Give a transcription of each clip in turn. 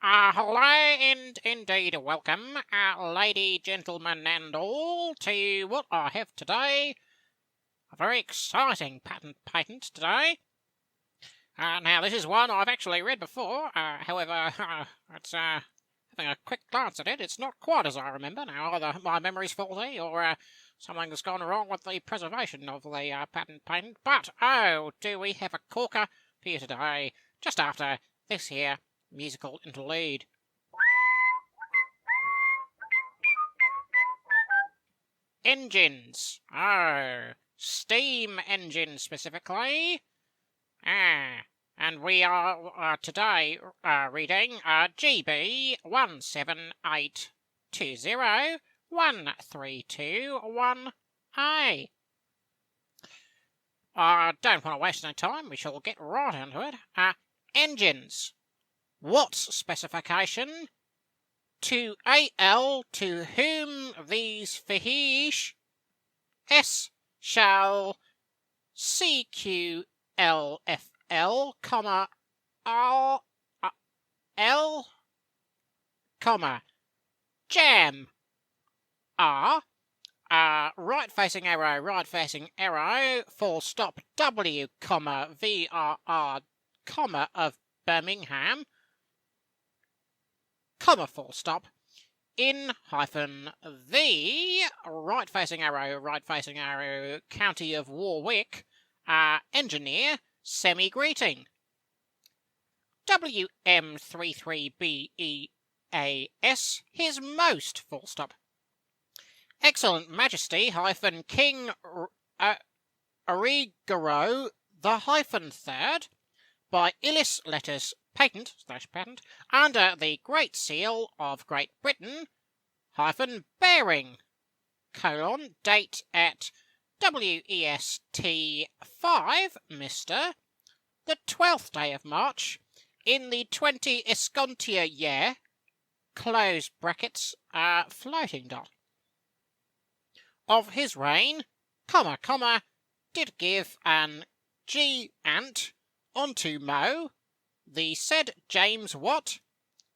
Hello and indeed welcome, lady, gentlemen and all, to what I have today. A very exciting patent today. Now this is one I've actually read before, however, it's, having a quick glance at it, it's not quite as I remember. Now either my memory's faulty or something has gone wrong with the preservation of the patent, but oh, do we have a corker for you today, just after this here musical interlude. Engines. Oh, steam engines specifically. And we are today reading GB 178201321A. Don't want to waste any time. We shall get right into it. Engines. What's specification? To AL, to whom these fihish, S shall CQLFL, comma, L, comma, jam, right facing arrow, full stop, W, comma, VRR, comma, of Birmingham, comma, full stop, in hyphen the right facing arrow, county of Warwick, engineer, semi-greeting. WM33BEAS, his most, full stop. Excellent Majesty, hyphen King Arigaro, the hyphen third, by Illis Letters Patent, under the Great Seal of Great Britain, hyphen bearing, colon, date at WEST 5, Mr., the 12th day of March, in the 20 Escontia year, close brackets, floating dot, of his reign, comma, did give an G-ant unto Mo, the said James Watt,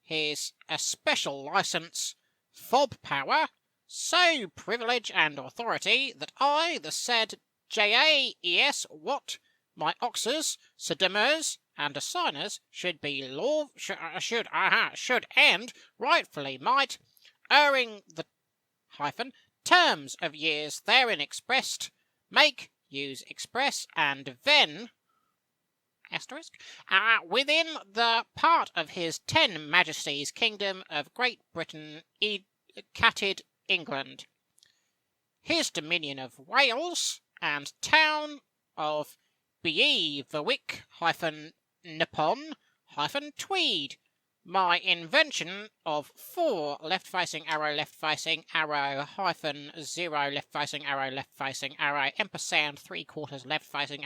his especial licence, fob power, so privilege and authority that I, the said JAES Watt, my oxers, sedimers, and assigners should be should and rightfully might, erring the hyphen terms of years therein expressed, make, use, express, and then asterisk, within the part of his 10 Majesty's Kingdom of Great Britain, catted England, his Dominion of Wales, and town of Beeverwick, Nippon, Tweed, my invention of 4 left-facing arrow, hyphen 0 left-facing arrow, ampersand 3/4 left-facing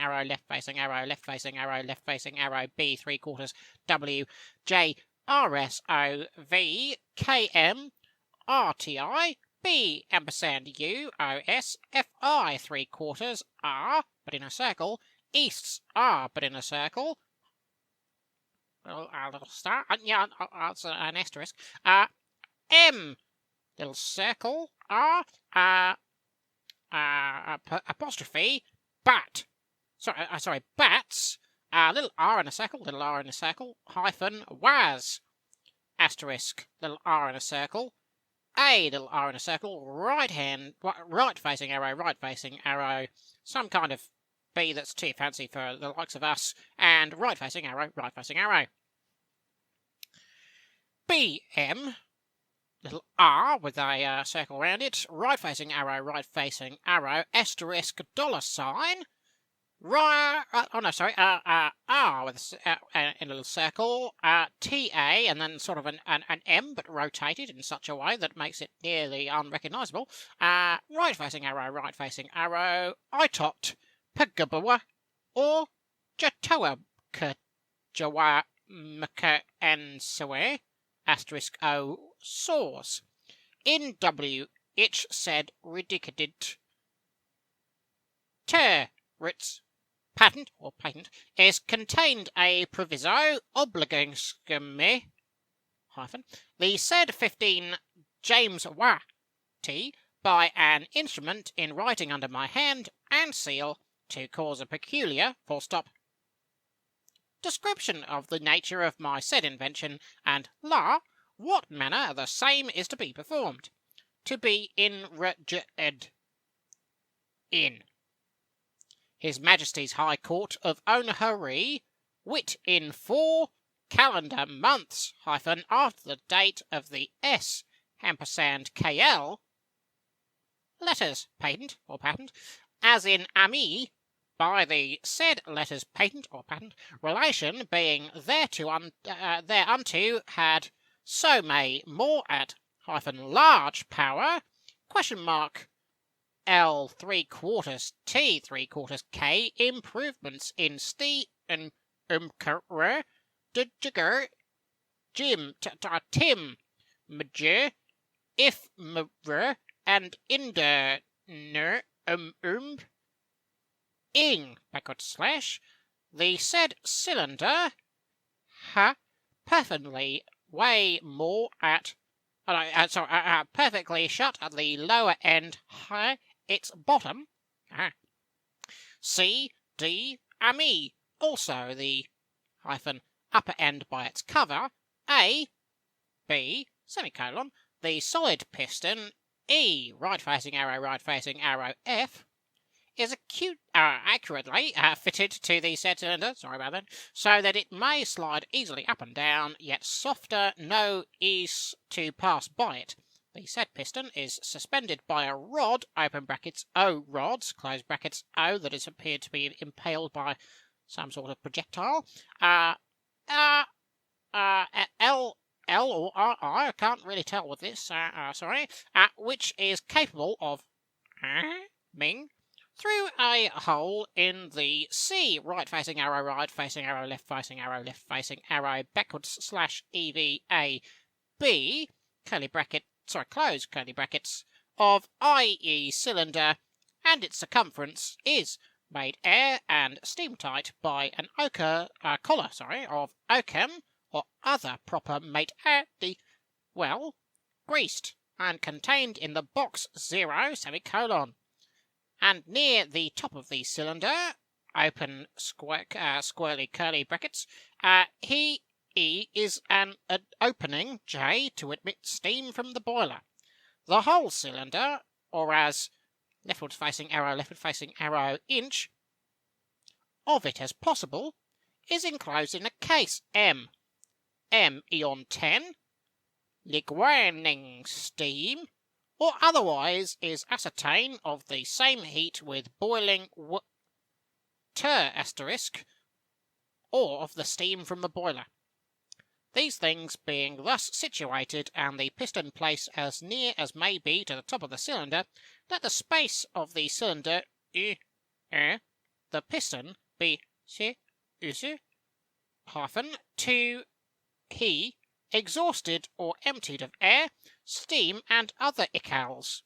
arrow, B 3/4 W, J, RSO, V, KM, RTI, B, ampersand U, OS, FI 3/4 R, but in a circle, Easts R, but in a circle, a little star, it's an asterisk, M, little circle, R, apostrophe, bat, bats, little R in a circle, hyphen, was, asterisk, little R in a circle, A, little R in a circle, right facing arrow, some kind of B that's too fancy for the likes of us, and right facing arrow. BM, little R with a circle around it, right facing arrow, asterisk, $sign, R with a little circle, TA, and then sort of an M, but rotated in such a way that makes it nearly unrecognisable, right facing arrow, ITOT, Pagabawa, or Jatoa Kajawa Maka Ansawe, asterisk O, source. In W, it said ridiculed. Ritz patent is contained a proviso obligating me, the said 15 James Watty by an instrument in writing under my hand and seal to cause a peculiar description of the nature of my said invention, and what manner the same is to be performed, to be enregistered in His Majesty's High Court of Onehurry, wit in 4 calendar months, after the date of the S &KL letters patent or patent, as in ami, by the said letters patent or patent, relation being thereunto had so may more at large power, L 3/4 T 3/4 K improvements in and jigger Jim Tim Major if and ing the said cylinder perfectly way more at perfectly shut at the lower end its bottom C D ami also the upper end by its cover A B semicolon the solid piston E right facing arrow F is accurately fitted to the said cylinder, so that it may slide easily up and down, yet softer no ease to pass by it. The said piston is suspended by a rod, open brackets O rods, close brackets O, that is appeared to be impaled by some sort of projectile. L or I can't really tell with this, which is capable of through a hole in the C, right facing arrow, left facing arrow, backwards / EVA B, close curly brackets, of IE cylinder, and its circumference is made air and steam tight by an collar of oakum or other proper mate greased and contained in the box 0 semicolon. And near the top of the cylinder, open squarely curly brackets, he is an opening J to admit steam from the boiler. The whole cylinder, or as leftward facing arrow inch of it as possible, is enclosed in a case M eon 10, liquening steam, or otherwise is ascertained of the same heat with boiling or of the steam from the boiler. These things being thus situated, and the piston placed as near as may be to the top of the cylinder, let the space of the cylinder, the piston, be to he exhausted or emptied of air, steam, and other icals,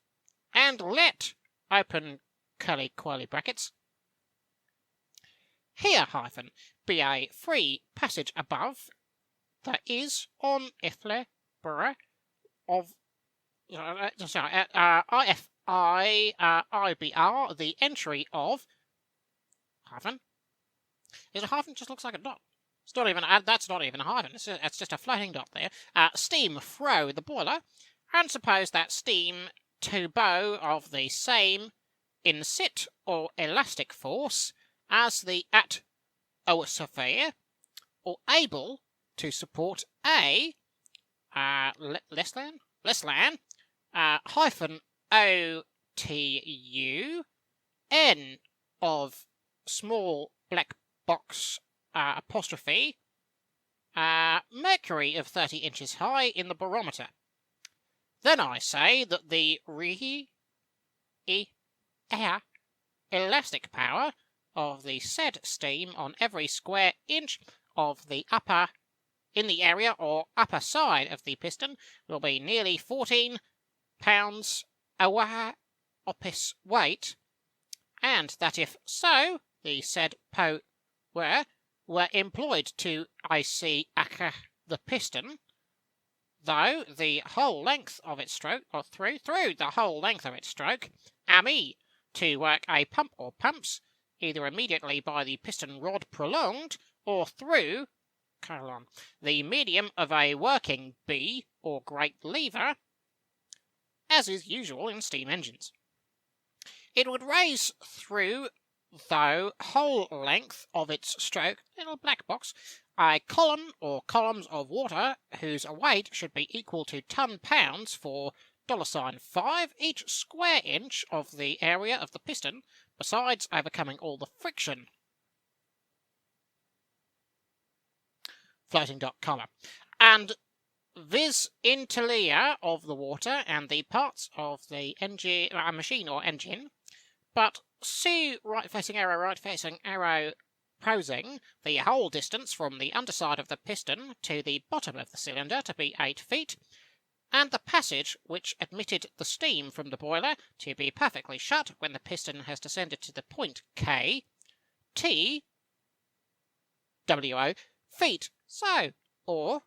and let open curly brackets here be a free passage above. That is on IFLE of IBR the entry of is a hyphen, just looks like a dot. It's not even that's not even a hyphen. It's just a floating dot there. Steam through the boiler, and suppose that steam to bow of the same incit or elastic force as the atmosphere, or able to support a less than hyphen OTU N of small black box apostrophe mercury of 30 inches high in the barometer. Then I say that the elastic power of the said steam on every square inch of the upper in the area or upper side of the piston will be nearly 14 pounds opus weight, and that if so, the said were employed to the piston, though the whole length of its stroke, or through the whole length of its stroke, ami, to work a pump or pumps, either immediately by the piston rod prolonged, or through the medium of a working B or great lever, as is usual in steam engines. It would raise through the whole length of its stroke, little black box, a column or columns of water whose weight should be equal to ton-pounds for $5 each square inch of the area of the piston, besides overcoming all the friction. Floating dot comma. And vis interlia of the water and the parts of the engine, machine or engine, but see right facing arrow prosing the whole distance from the underside of the piston to the bottom of the cylinder to be 8 feet, and the passage which admitted the steam from the boiler to be perfectly shut when the piston has descended to the point K, T, WO, feet, so, or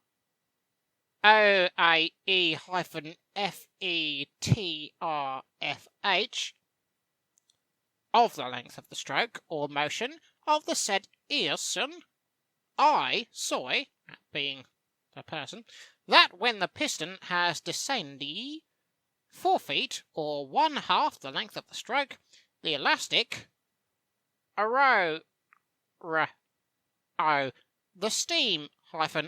OAE-FETRFH of the length of the stroke or motion of the said earson, I, soy, being the person, that when the piston has descended 4 feet or 1/2 the length of the stroke, the elastic the steam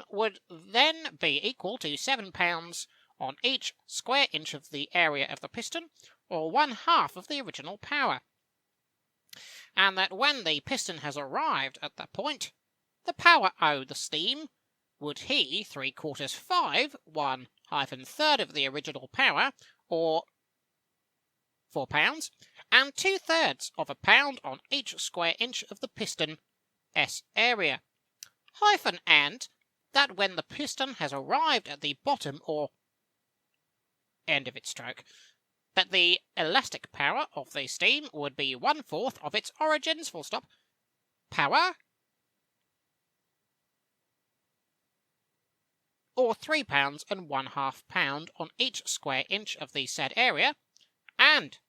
would then be equal to 7 pounds on each square inch of the area of the piston, or 1/2 of the original power, and that when the piston has arrived at that point, the power O, the steam, would he 3/4 5 1/3 of the original power, or 4 pounds, and 2/3 of a pound on each square inch of the piston S area, and that when the piston has arrived at the bottom or end of its stroke, that the elastic power of the steam would be 1/4 of its origin's power, or 3 pounds and 1/2 pound on each square inch of the said area, and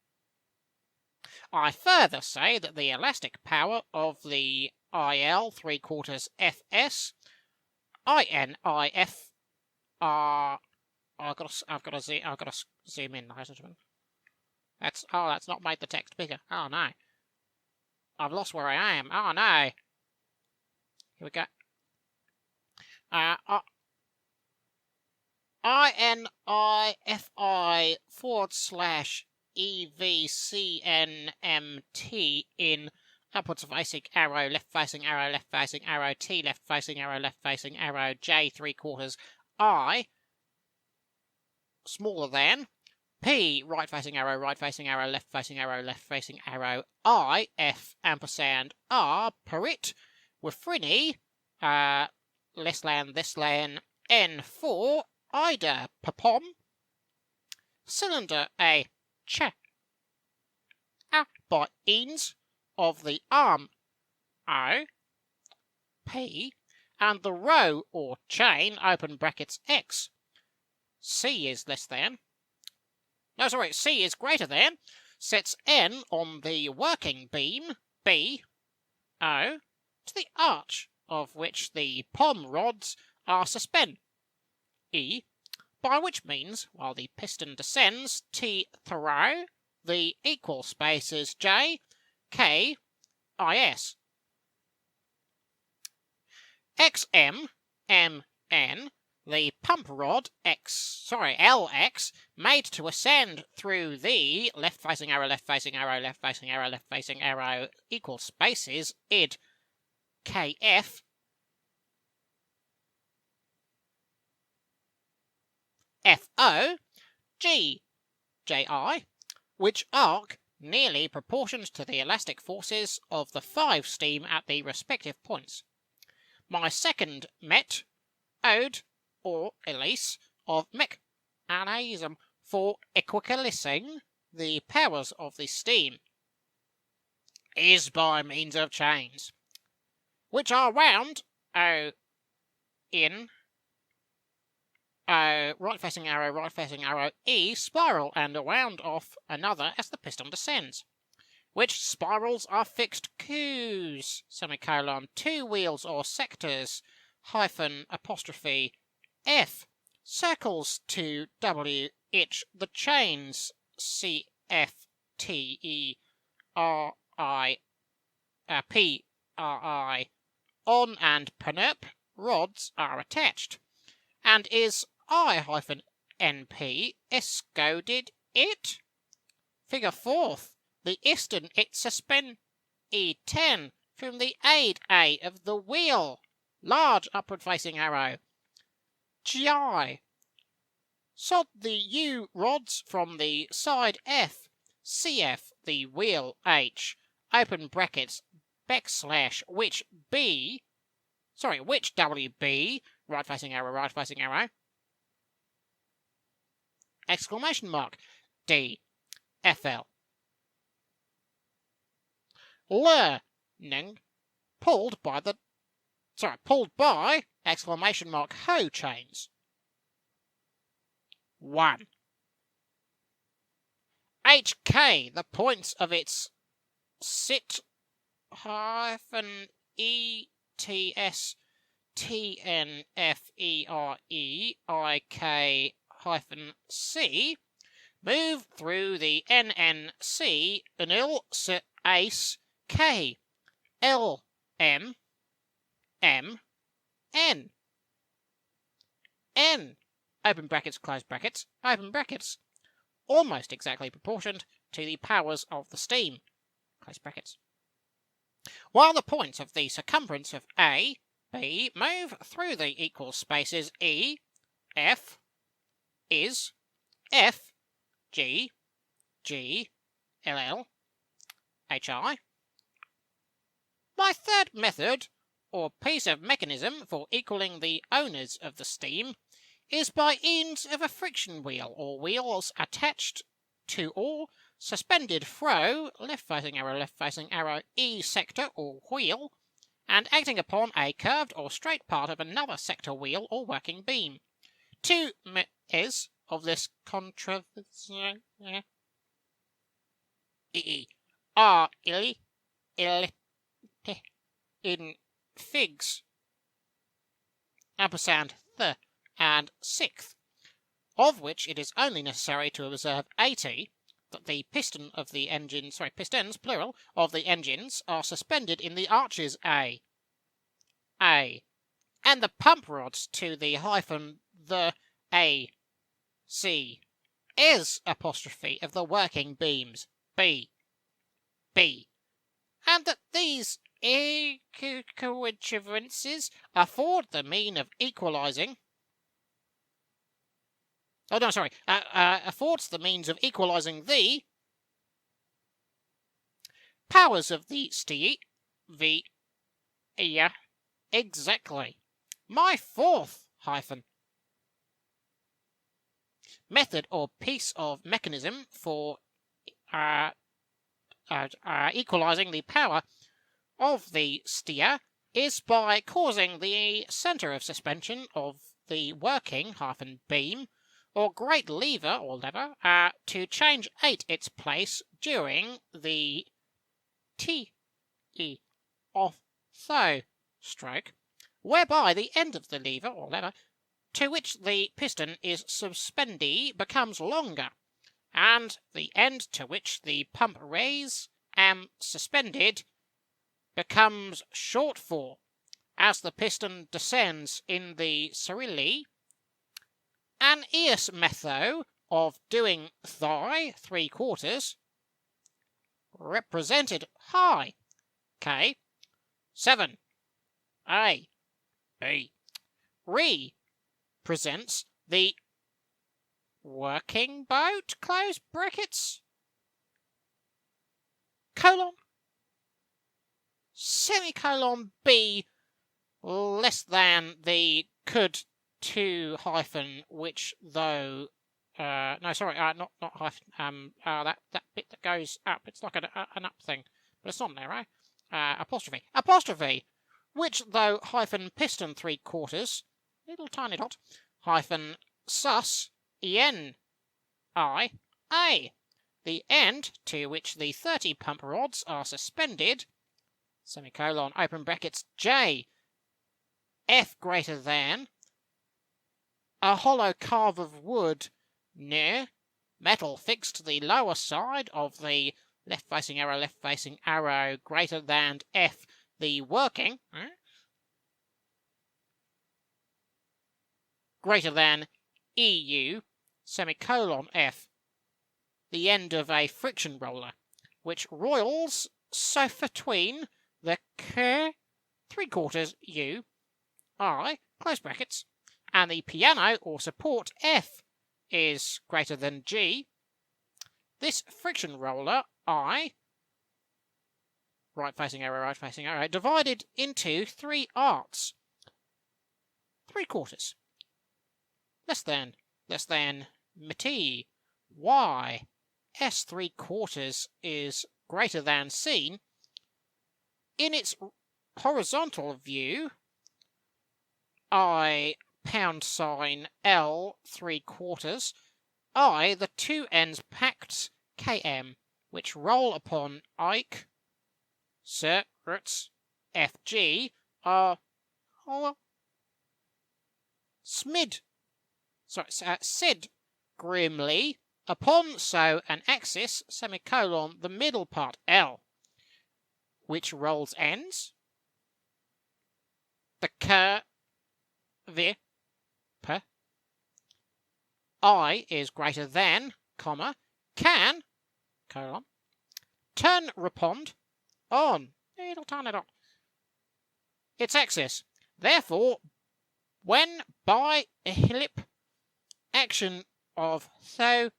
I further say that the elastic power of the IL 3/4 FS INIF I've got to zoom in, ladies and gentlemen. That's not made the text bigger. Oh no, I've lost where I am. Oh no. Here we go. INIFI/EVCNMT in upwards facing arrow, left facing arrow, left facing arrow, T left facing arrow, left facing arrow, J 3/4 I, smaller than, P right facing arrow, left facing arrow, left facing arrow, I, F ampersand R, perit, Wifrini, less than, N4, Ida, Papom, cylinder A, Ch, A by Eanes, of the arm O, P, and the row or chain, open brackets X. C is C is greater than, sets N on the working beam, B, O, to the arch of which the pom rods are suspended, E, by which means, while the piston descends, T through the equal spaces J, K, IS. XM, MN, the pump rod LX, made to ascend through the left facing arrow, equal spaces, id, KF, FO, G, JI, which arc nearly proportions to the elastic forces of the 5 steam at the respective points. My second met, ode, or Elise, of mechanism for equalising the powers of the steam, is by means of chains, which are wound O in O right-facing arrow, E, spiral and wound off another as the piston descends. Which spirals are fixed Qs, semicolon, 2 wheels or sectors, hyphen, apostrophe, F, circles to W, each, the chains, C, F, T, E, R, I, P, R, I, on and pernerp, rods are attached, and is I-NP escoded it? Figure 4th. The iston it suspend E10 from the aid A of the wheel. Large upward-facing arrow. GI. Sod the U rods from the side F. CF the wheel H. Open brackets backslash which WB. Right-facing arrow. Exclamation mark. D. FL. Learning pulled by exclamation mark hoe chains. 1. HK, the points of its sit hyphen ETS TNFERE IK hyphen C move through the NNC nil ace K L M M N N open brackets, close brackets, open brackets, almost exactly proportioned to the powers of the steam, close brackets. While the points of the circumference of A, B move through the equal spaces E, F, is, F, G, G, LL, HI. My third method, or piece of mechanism for equaling the owners of the steam, is by means of a friction wheel or wheels attached to or suspended fro left-facing arrow E sector or wheel, and acting upon a curved or straight part of another sector wheel or working beam. 2 is of this controversy are in figs ampersand th and 6th, of which it is only necessary to observe 80 that the piston of the engines, pistons, plural, of the engines are suspended in the arches A, and the pump rods to the hyphen the A, C, is apostrophe of the working beams B, and that these coincidences afford the mean of equalizing. Affords the means of equalizing the powers of the exactly. My 4th method or piece of mechanism for equalizing the power of the steer is by causing the center of suspension of the working beam or great lever or lever to change its place during the off stroke, whereby the end of the lever or lever to which the piston is suspended becomes longer, and the end to which the pump raise suspended becomes short for, as the piston descends in the Cyrilli. An ears method of doing thigh 3/4 represented high K 7 A B represents the working boat close brackets colon semicolon B less than the could 2 hyphen which though not hyphen that bit that goes up, it's like an up thing, but it's not an arrow. Apostrophe which though hyphen piston 3/4 little tiny dot hyphen sus en I a, the end to which the 30 pump rods are suspended, semicolon, open brackets, J, F greater than, a hollow carve of wood near, metal fixed to the lower side of the left facing arrow, greater than F, the working, greater than EU, semicolon F, the end of a friction roller, which roils so between the K 3/4 U, I, close brackets, and the piano or support F is greater than G. This friction roller, I, right facing arrow, divided into 3 arts, 3/4, less than T, Y, S 3/4 is greater than seen. In its horizontal view, I £sign L 3/4, I, the 2 ends packed KM, which roll upon Ike, Roots, FG, are Sid grimly upon so an axis, semicolon, the middle part L, which rolls ends, the curve, I is greater than, comma, can, colon, turn repond on, it'll turn it on, its axis. Therefore, when by hillip action of so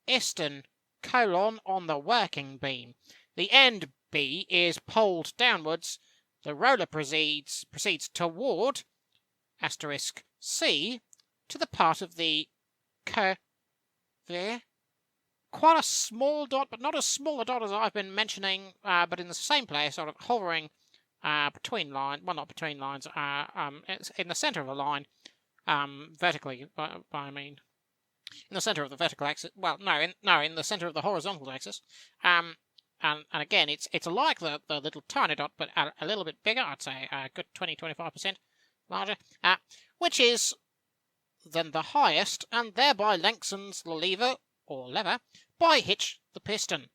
Eastern colon on the working beam, the end B is poled downwards, the roller proceeds toward asterisk C to the part of the curve, quite a small dot, but not as small a dot as I've been mentioning, but in the same place, sort of hovering between lines, well, not between lines, it's in the centre of a line, vertically, I mean, in the centre of the vertical axis, well, in the centre of the horizontal axis, and again, it's like the little tiny dot, but a little bit bigger, I'd say a good 20-25% larger, which is then the highest, and thereby lengthens the lever, by hitch the piston.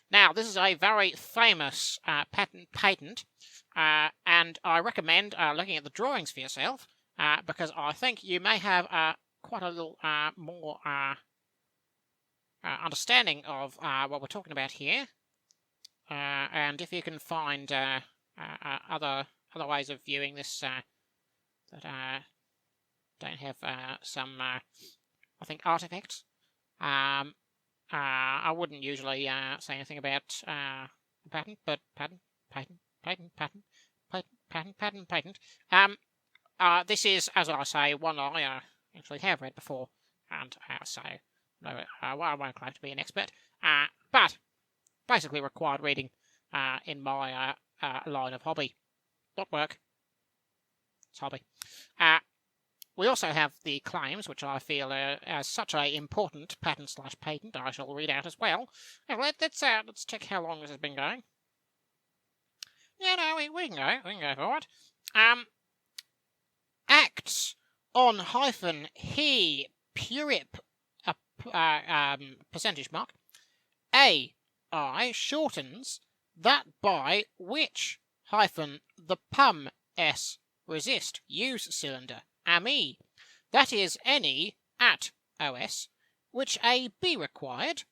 Now, this is a very famous patent, and I recommend looking at the drawings for yourself, because I think you may have quite a little more understanding of what we're talking about here. And if you can find other ways of viewing this that don't have some, I think, artifacts, I wouldn't usually say anything about patent, but patent. This is, as I say, one I actually have read before, and so no, I won't claim to be an expert, but basically required reading in my line of hobby. Not work. It's hobby. We also have the claims, which I feel as such a important patent/patent I shall read out as well. Now, let's check how long this has been going. Yeah, no, we can go for it. Acts on hyphen he purip percentage mark AI shortens that by which hyphen the pum s resist use cylinder AMI, that is any at OS, which A be required,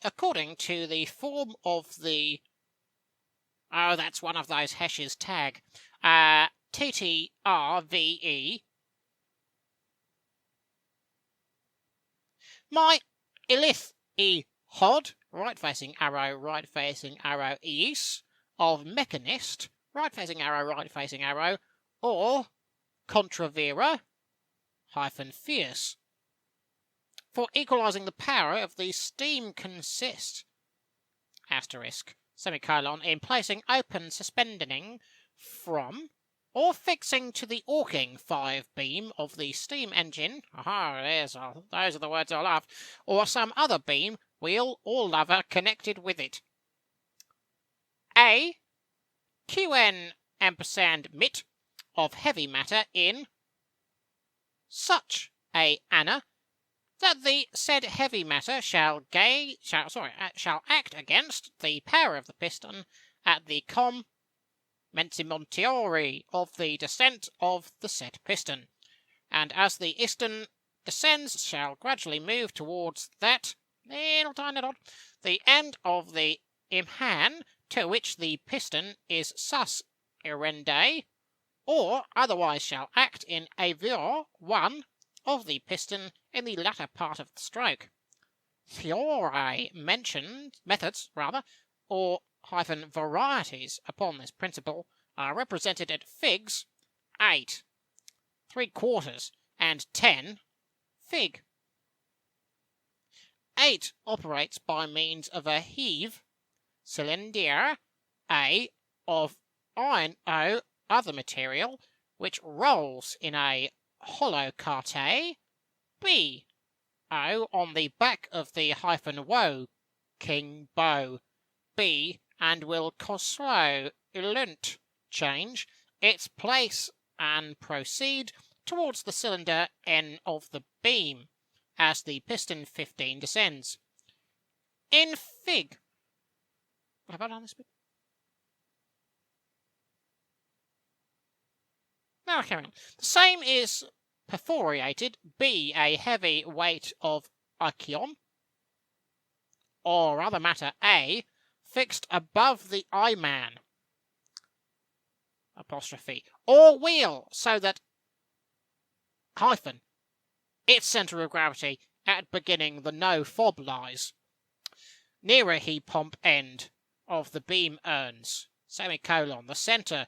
according to the form of the, oh, that's one of those hashes tag, TTRVE. My Ilith E Hod, right facing arrow east, of Mechanist, right facing arrow, or Contravera hyphen fierce. For equalizing the power of the steam consist, asterisk, semicolon, in placing open suspending from, or fixing to the awking 5 beam of the steam engine, those are the words I love, or some other beam, wheel, or lever connected with it. A. QN ampersand mit of heavy matter in such a manner that the said heavy matter shall act against the power of the piston at the commencimentiore of the descent of the said piston, and as the iston descends shall gradually move towards that little tiny dot, the end of the imhan to which the piston is sus irende, or otherwise shall act in avio one of the piston in the latter part of the stroke. Theory methods, or varieties upon this principle are represented at figs 8, 3/4, and 10 fig. 8 operates by means of a heave cylinder A of iron O other material, which rolls in a hollow carte B O on the back of the -wo king bow B, and will slow change its place and proceed towards the cylinder N of the beam as the piston 15 descends. In fig. Have I done this bit? No, carry on. The same is perforated B, a heavy weight of ichion, or other matter A, fixed above the I-man, or wheel, so that its centre of gravity at beginning the no fob lies. Nearer he pomp end of the beam earns, the centre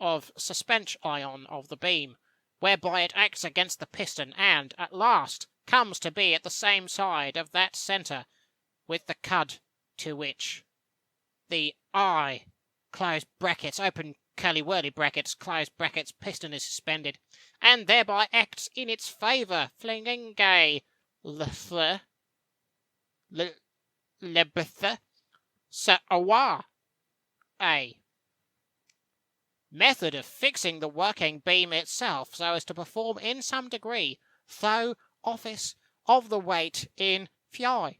of suspension ion of the beam, whereby it acts against the piston, and, at last, comes to be at the same side of that centre, with the cud to which the I, close brackets, open curly whirly brackets, close brackets, piston is suspended, and thereby acts in its favour, flinging lebitha sa awa a method of fixing the working beam itself so as to perform in some degree though office of the weight in fi.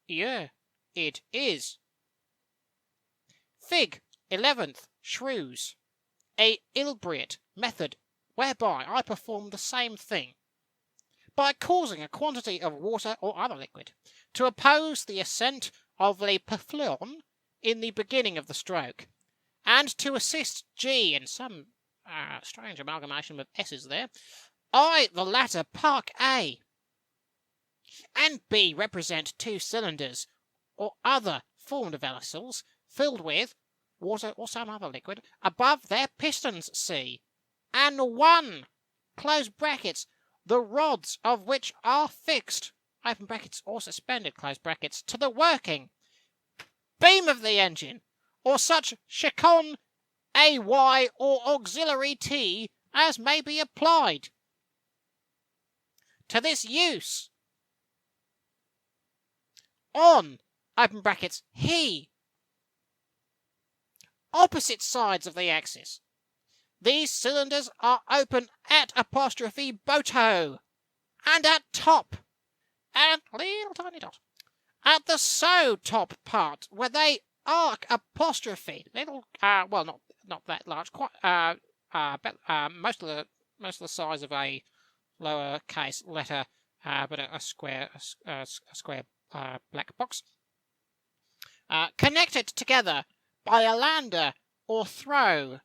Yeah, it is. Fig. 11th. Shrews. A ilbriate method whereby I perform the same thing, by causing a quantity of water or other liquid to oppose the ascent of the perfluon in the beginning of the stroke, and to assist G in some strange amalgamation of S's there, I, the latter, park A, and B represent 2 cylinders or other formed vessels filled with water or some other liquid above their pistons C, and 1, close brackets, the rods of which are fixed, open brackets, or suspended, close brackets, to the working beam of the engine, or such chicon AY or auxiliary T as may be applied to this use on, open brackets, he, opposite sides of the axis. These cylinders are open at apostrophe boto, and at top, and little tiny dot, at the so top part, where they arc apostrophe, little, well, not that large, quite, most of the size of a lowercase letter, but a square black box, connected together by a lander or throw,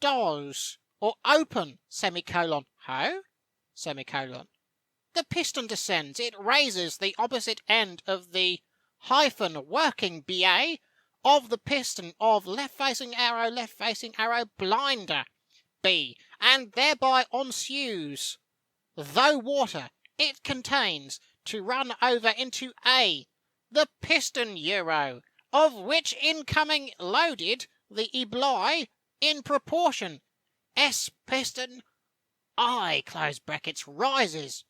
doors, or open, ho, the piston descends, it raises the opposite end of the working BA of the piston of left-facing arrow, blinder, B, and thereby ensues, though water it contains, to run over into A, the piston euro, of which incoming loaded the ibli in proportion S piston I close brackets rises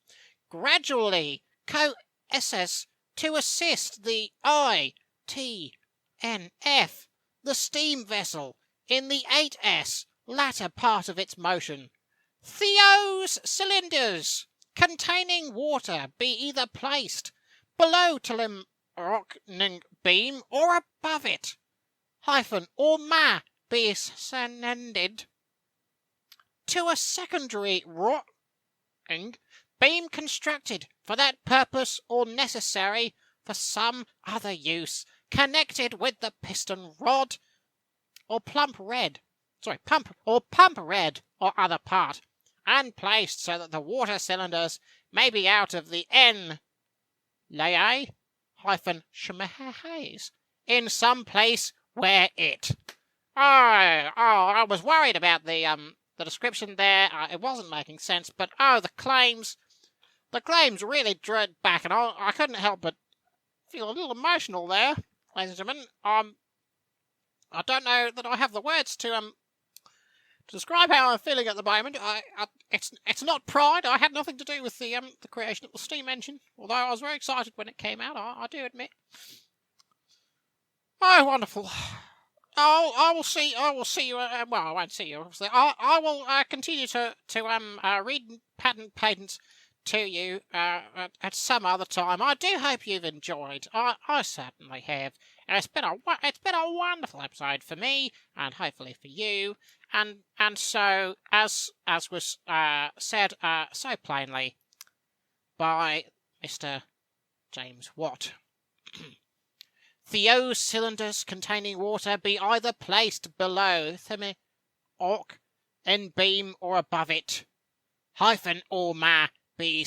gradually coalesces to assist the ITNF, the steam vessel, in the 8S latter part of its motion. Theo's cylinders containing water be either placed below Telemrockning beam or above it, or ma be ascended to a secondary rocking beam constructed for that purpose or necessary for some other use, connected with the piston rod or pump red or other part, and placed so that the water cylinders may be out of the N lay schmahays in some place where it. I was worried about the description there. It wasn't making sense, but the claims really drew back, and I couldn't help but feel a little emotional there, ladies and gentlemen. I don't know that I have the words to describe how I'm feeling at the moment. It's not pride. I had nothing to do with the creation of the steam engine, although I was very excited when it came out. I do admit. Oh, wonderful. I will see you. Well, I won't see you. Obviously, I will continue to read patent patents to you at some other time. I do hope you've enjoyed. I certainly have. And it's been a wonderful episode for me, and hopefully for you. And so as was said so plainly by Mr. James Watt. Theo's cylinders containing water be either placed below in beam or above it, or ma be